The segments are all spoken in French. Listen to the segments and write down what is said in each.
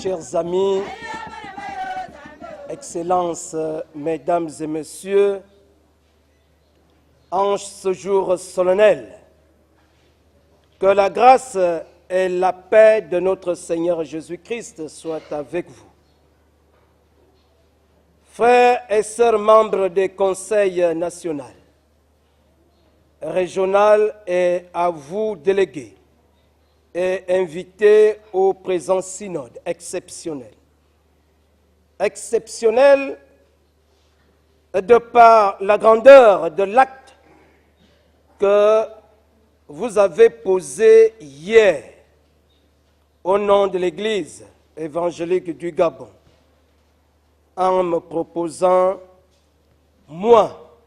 chers amis, Excellences, Mesdames et Messieurs, en ce jour solennel, que la grâce et la paix de notre Seigneur Jésus-Christ soient avec vous. Frères et sœurs membres des conseils nationaux, régional et à vous délégués et invités au présent synode exceptionnel. Exceptionnel de par la grandeur de l'acte que vous avez posé hier au nom de l'Église évangélique du Gabon, en me proposant, moi,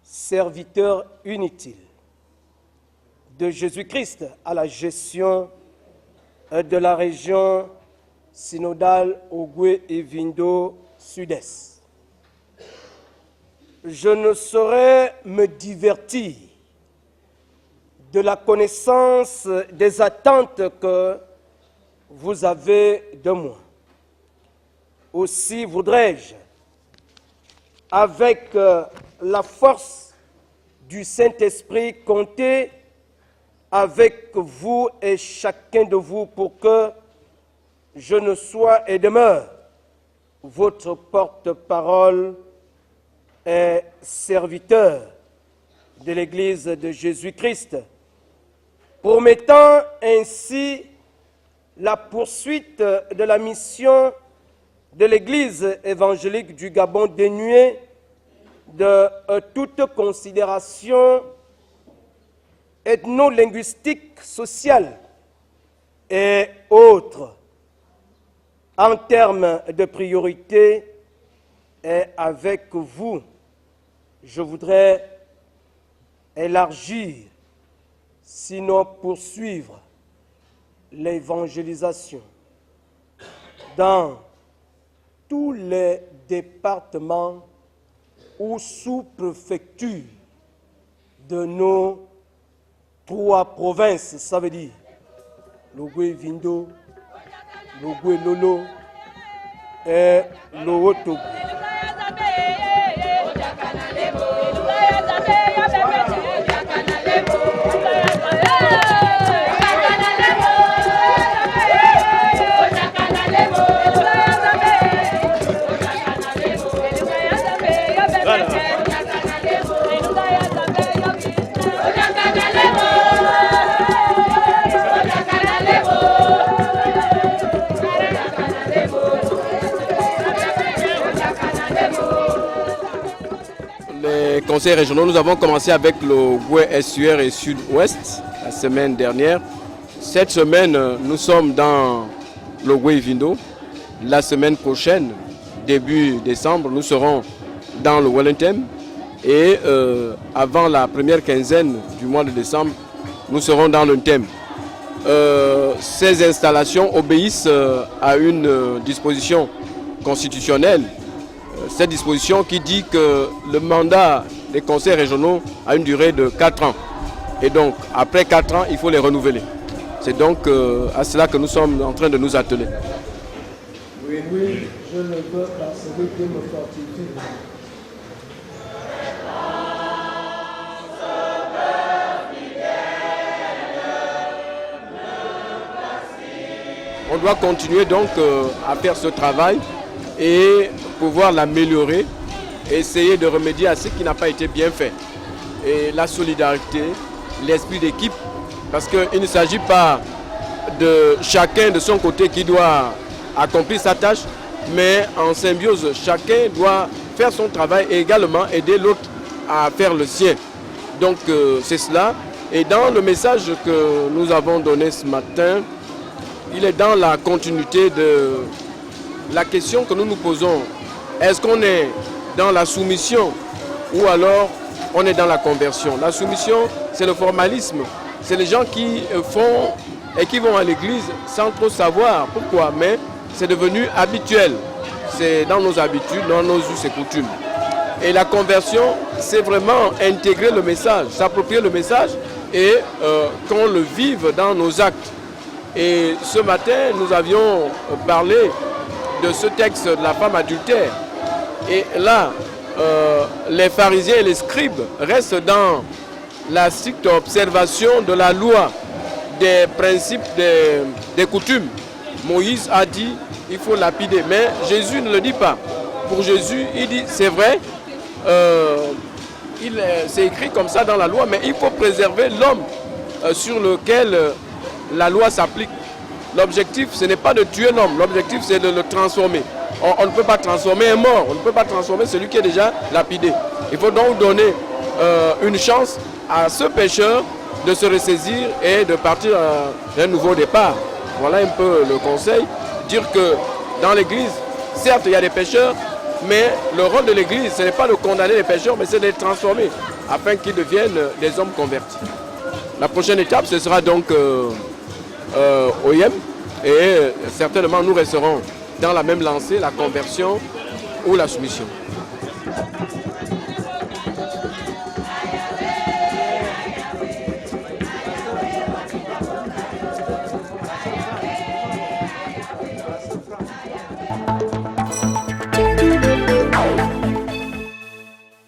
serviteur inutile de Jésus-Christ à la gestion de la région synodale Ogoué et Vindo Sud-Est. Je ne saurais me divertir de la connaissance des attentes que vous avez de moi. Aussi voudrais-je, avec la force du Saint-Esprit, compter avec vous et chacun de vous pour que je ne sois et demeure votre porte-parole et serviteur de l'Église de Jésus-Christ, promettant ainsi la poursuite de la mission de l'Église évangélique du Gabon, dénuée de toute considération ethno-linguistique, sociale et autres. En termes de priorité, et avec vous, je voudrais élargir, sinon poursuivre, l'évangélisation dans tous les départements ou sous-préfectures de nos 3 provinces, ça veut dire l'Ogoué Vindo, l'Ogoué Lolo et l'Owotogo. Les conseils régionaux, nous avons commencé avec le Goué SUR et Sud-Ouest la semaine dernière. Cette semaine, nous sommes dans le Goué Vindo. La semaine prochaine, début décembre, nous serons dans le Wellington. Et avant la première quinzaine du mois de décembre, nous serons dans le Ntem. Ces installations obéissent à une disposition constitutionnelle. Cette disposition qui dit que le mandat des conseils régionaux a une durée de 4 ans. Et donc, après 4 ans, il faut les renouveler. C'est donc à cela que nous sommes en train de nous atteler. Oui, je ne veux pas celui qui me fortifie. On doit continuer donc à faire ce travail et pouvoir l'améliorer, essayer de remédier à ce qui n'a pas été bien fait. Et la solidarité, l'esprit d'équipe, parce qu'il ne s'agit pas de chacun de son côté qui doit accomplir sa tâche, mais en symbiose, chacun doit faire son travail et également aider l'autre à faire le sien. Donc c'est cela. Et dans le message que nous avons donné ce matin, il est dans la continuité de la question que nous nous posons. Est-ce qu'on est dans la soumission ou alors on est dans la conversion? La soumission, c'est le formalisme. C'est les gens qui font et qui vont à l'église sans trop savoir pourquoi, mais c'est devenu habituel. C'est dans nos habitudes, dans nos us et coutumes. Et la conversion, c'est vraiment intégrer le message, s'approprier le message et qu'on le vive dans nos actes. Et ce matin, nous avions parlé de ce texte de la femme adultère. Et là, les pharisiens et les scribes restent dans la stricte observation de la loi, des principes, des coutumes. Moïse a dit, il faut lapider. Mais Jésus ne le dit pas. Pour Jésus, il dit, c'est vrai, c'est écrit comme ça dans la loi, mais il faut préserver l'homme sur lequel la loi s'applique. L'objectif, ce n'est pas de tuer l'homme, l'objectif, c'est de le transformer. On ne peut pas transformer un mort, on ne peut pas transformer celui qui est déjà lapidé. Il faut donc donner une chance à ce pécheur de se ressaisir et de partir d'un nouveau départ. Voilà un peu le conseil. Dire que dans l'église, certes, il y a des pécheurs, mais le rôle de l'église, ce n'est pas de condamner les pécheurs, mais c'est de les transformer afin qu'ils deviennent des hommes convertis. La prochaine étape, ce sera donc OIM, et certainement nous resterons dans la même lancée, la conversion ou la soumission.